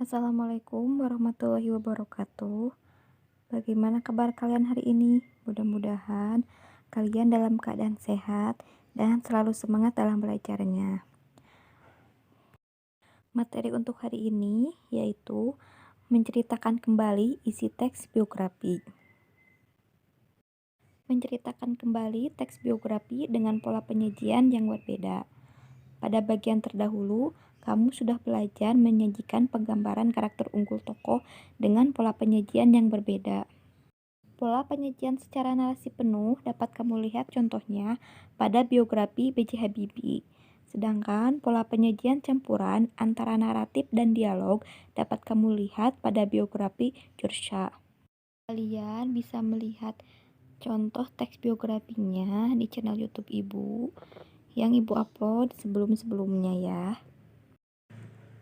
Assalamualaikum warahmatullahi wabarakatuh. Bagaimana kabar kalian hari ini? Mudah-mudahan kalian dalam keadaan sehat dan selalu semangat dalam belajarnya. Materi untuk hari ini yaitu menceritakan kembali isi teks biografi. Menceritakan kembali teks biografi dengan pola penyajian yang berbeda. Pada bagian terdahulu, kamu sudah belajar menyajikan penggambaran karakter unggul tokoh dengan pola penyajian yang berbeda. Pola penyajian secara narasi penuh dapat kamu lihat contohnya pada biografi B.J. Habibie. Sedangkan pola penyajian campuran antara naratif dan dialog dapat kamu lihat pada biografi George Shah. Kalian bisa melihat contoh teks biografinya di channel YouTube Ibu yang Ibu upload sebelum-sebelumnya ya.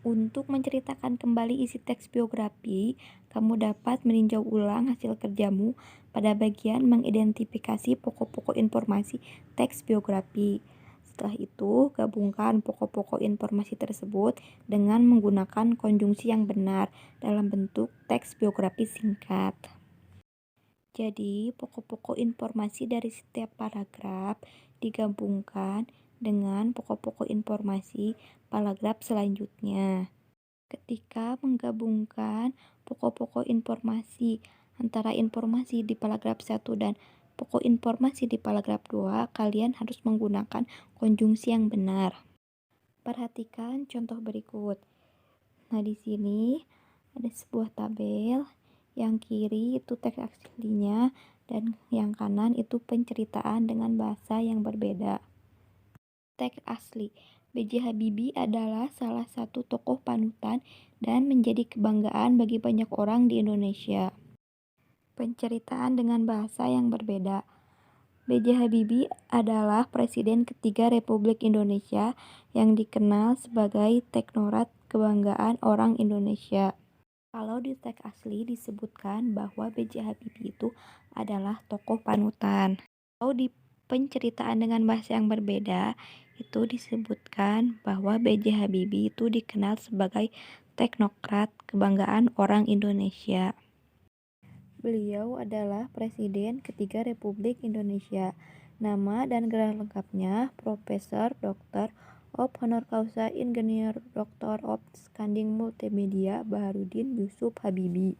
Untuk menceritakan kembali isi teks biografi, kamu dapat meninjau ulang hasil kerjamu pada bagian mengidentifikasi pokok-pokok informasi teks biografi. Setelah itu, gabungkan pokok-pokok informasi tersebut dengan menggunakan konjungsi yang benar dalam bentuk teks biografi singkat. Jadi, pokok-pokok informasi dari setiap paragraf digabungkan dengan pokok-pokok informasi paragraf selanjutnya. Ketika menggabungkan pokok-pokok informasi antara informasi di paragraf 1 dan pokok informasi di paragraf 2, kalian harus menggunakan konjungsi yang benar. Perhatikan contoh berikut. Nah, di sini ada sebuah tabel. Yang kiri itu teks aslinya dan yang kanan itu penceritaan dengan bahasa yang berbeda. Teks asli. B.J. Habibie adalah salah satu tokoh panutan dan menjadi kebanggaan bagi banyak orang di Indonesia. Penceritaan dengan bahasa yang berbeda. B.J. Habibie adalah Presiden ketiga Republik Indonesia yang dikenal sebagai teknokrat kebanggaan orang Indonesia. Kalau di teks asli disebutkan bahwa B.J. Habibie itu adalah tokoh panutan. Kalau di penceritaan dengan bahasa yang berbeda, itu disebutkan bahwa B.J. Habibie itu dikenal sebagai teknokrat kebanggaan orang Indonesia. Beliau adalah Presiden ketiga Republik Indonesia. Nama dan gelar lengkapnya Profesor Dr. of Honor Causa Ingenieur Dr. of Skanding Multimedia Baharudin Yusuf Habibie.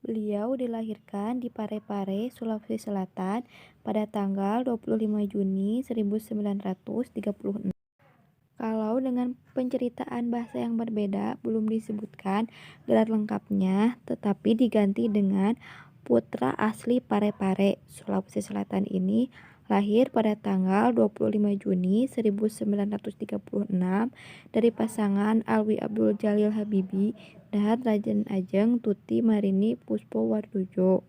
Beliau dilahirkan di Parepare, Sulawesi Selatan pada tanggal 25 Juni 1936. Kalau dengan penceritaan bahasa yang berbeda belum disebutkan gelar lengkapnya, tetapi diganti dengan putra asli Parepare, Sulawesi Selatan ini lahir pada tanggal 25 Juni 1936 dari pasangan Alwi Abdul Jalil Habibie dan Raden Ajeng Tuti Marini Puspowardojo.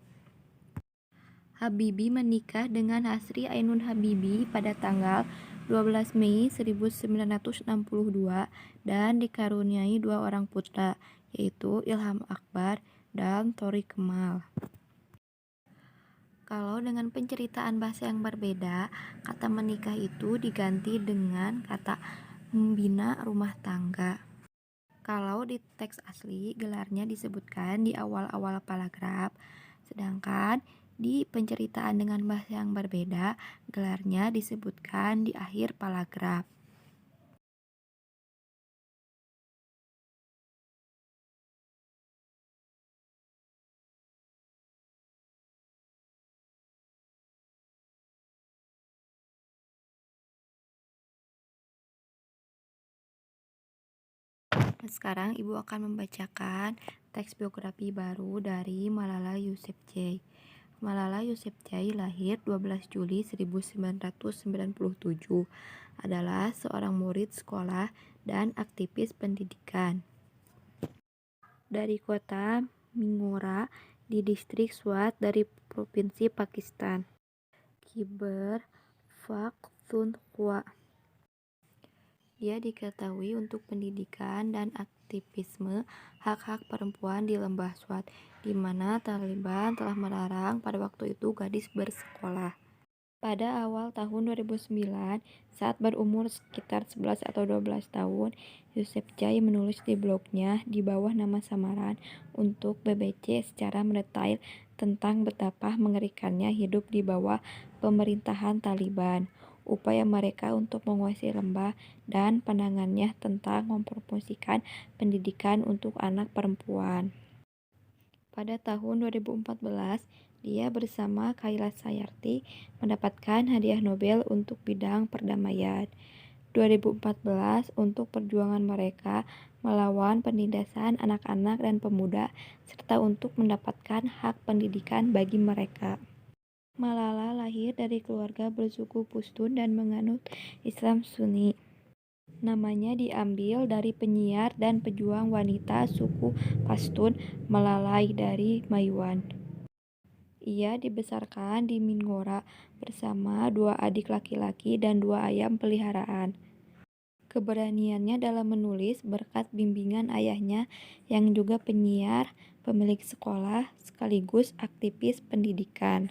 Habibie menikah dengan Hasri Ainun Habibie pada tanggal 12 Mei 1962 dan dikaruniai dua orang putra, yaitu Ilham Akbar dan Tori Kemal. Kalau dengan penceritaan bahasa yang berbeda, kata menikah itu diganti dengan kata membina rumah tangga. Kalau di teks asli, gelarnya disebutkan di awal-awal paragraf, sedangkan di penceritaan dengan bahasa yang berbeda, gelarnya disebutkan di akhir paragraf. Nah, sekarang Ibu akan membacakan teks biografi baru dari Malala Yousafzai. Malala Yousafzai lahir 12 Juli 1997, adalah seorang murid sekolah dan aktivis pendidikan dari kota Mingora di distrik Swat dari provinsi Pakistan. Khyber Pakhtunkhwa. Dia diketahui untuk pendidikan dan aktivisme hak-hak perempuan di Lembah Swat, di mana Taliban telah melarang pada waktu itu gadis bersekolah. Pada awal tahun 2009, saat berumur sekitar 11 atau 12 tahun, Yusef Jay menulis di blognya di bawah nama samaran untuk BBC secara mendetail tentang betapa mengerikannya hidup di bawah pemerintahan Taliban, upaya mereka untuk menguasai lembah, dan pandangannya tentang mempromosikan pendidikan untuk anak perempuan. Pada tahun 2014, dia bersama Kailash Satyarthi mendapatkan hadiah Nobel untuk bidang perdamaian. 2014 untuk perjuangan mereka melawan penindasan anak-anak dan pemuda serta untuk mendapatkan hak pendidikan bagi mereka. Malala lahir dari keluarga bersuku Pushtun dan menganut Islam Sunni. Namanya diambil dari penyiar dan pejuang wanita suku Pashtun Malalai dari Maiwand. Ia dibesarkan di Mingora bersama dua adik laki-laki dan dua ayam peliharaan. Keberaniannya dalam menulis berkat bimbingan ayahnya yang juga penyiar, pemilik sekolah, sekaligus aktivis pendidikan.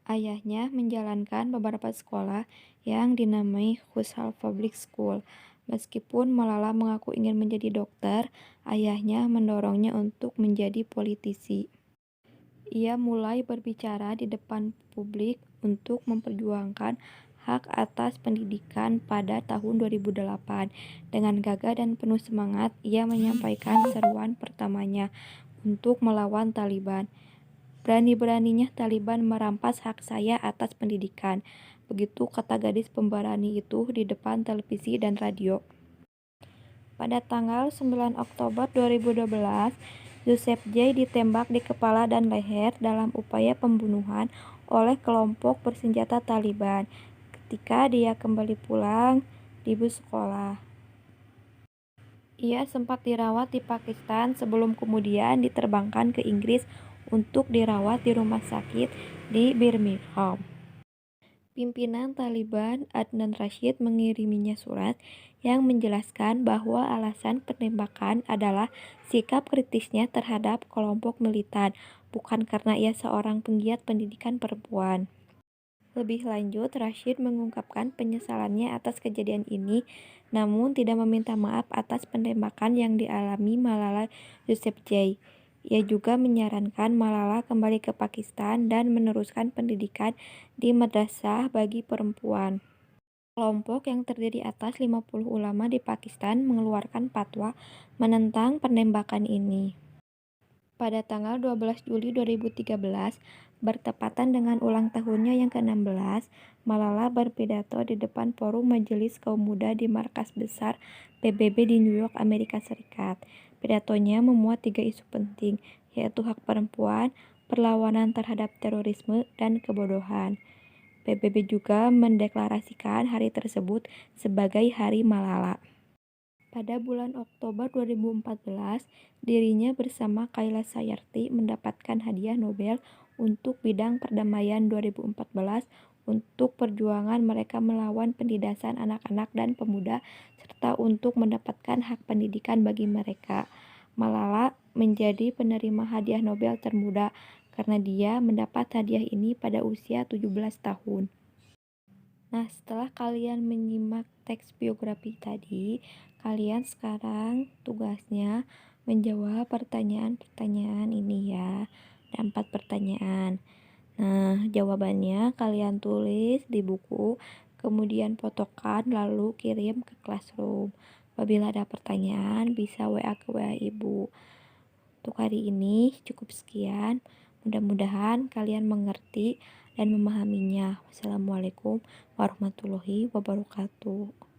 Ayahnya menjalankan beberapa sekolah yang dinamai Khushal Public School. Meskipun Malala mengaku ingin menjadi dokter, ayahnya mendorongnya untuk menjadi politisi. Ia mulai berbicara di depan publik untuk memperjuangkan hak atas pendidikan pada tahun 2008. Dengan gagah dan penuh semangat, ia menyampaikan seruan pertamanya untuk melawan Taliban. Berani-beraninya Taliban merampas hak saya atas pendidikan. Begitu kata gadis pemberani itu di depan televisi dan radio. Pada tanggal 9 Oktober 2012, Yusef Jay ditembak di kepala dan leher dalam upaya pembunuhan oleh kelompok bersenjata Taliban ketika dia kembali pulang di bus sekolah. Ia sempat dirawat di Pakistan sebelum kemudian diterbangkan ke Inggris untuk dirawat di rumah sakit di Birmingham. Pimpinan Taliban Adnan Rashid mengiriminya surat yang menjelaskan bahwa alasan penembakan adalah sikap kritisnya terhadap kelompok militan, bukan karena ia seorang penggiat pendidikan perempuan. Lebih lanjut, Rashid mengungkapkan penyesalannya atas kejadian ini, namun tidak meminta maaf atas penembakan yang dialami Malala Yousafzai. Ia juga menyarankan Malala kembali ke Pakistan dan meneruskan pendidikan di madrasah bagi perempuan. Kelompok yang terdiri atas 50 ulama di Pakistan mengeluarkan fatwa menentang penembakan ini. Pada tanggal 12 Juli 2013, bertepatan dengan ulang tahunnya yang ke-16, Malala berpidato di depan forum Majelis Kaum Muda di markas besar PBB di New York, Amerika Serikat. Pidatonya memuat 3 isu penting, yaitu hak perempuan, perlawanan terhadap terorisme, dan kebodohan. PBB juga mendeklarasikan hari tersebut sebagai Hari Malala. Pada bulan Oktober 2014, dirinya bersama Kailash Satyarthi mendapatkan hadiah Nobel untuk bidang perdamaian 2014 untuk perjuangan mereka melawan penindasan anak-anak dan pemuda serta untuk mendapatkan hak pendidikan bagi mereka. Malala menjadi penerima hadiah Nobel termuda karena dia mendapat hadiah ini pada usia 17 tahun. Nah, setelah kalian menyimak teks biografi tadi, kalian sekarang tugasnya menjawab pertanyaan-pertanyaan ini ya. Ada 4 pertanyaan. Nah, jawabannya kalian tulis di buku, kemudian fotokan lalu kirim ke classroom. Apabila ada pertanyaan, bisa WA ke WA Ibu. Untuk hari ini cukup sekian. Mudah-mudahan kalian mengerti dan memahaminya. Wassalamualaikum warahmatullahi wabarakatuh.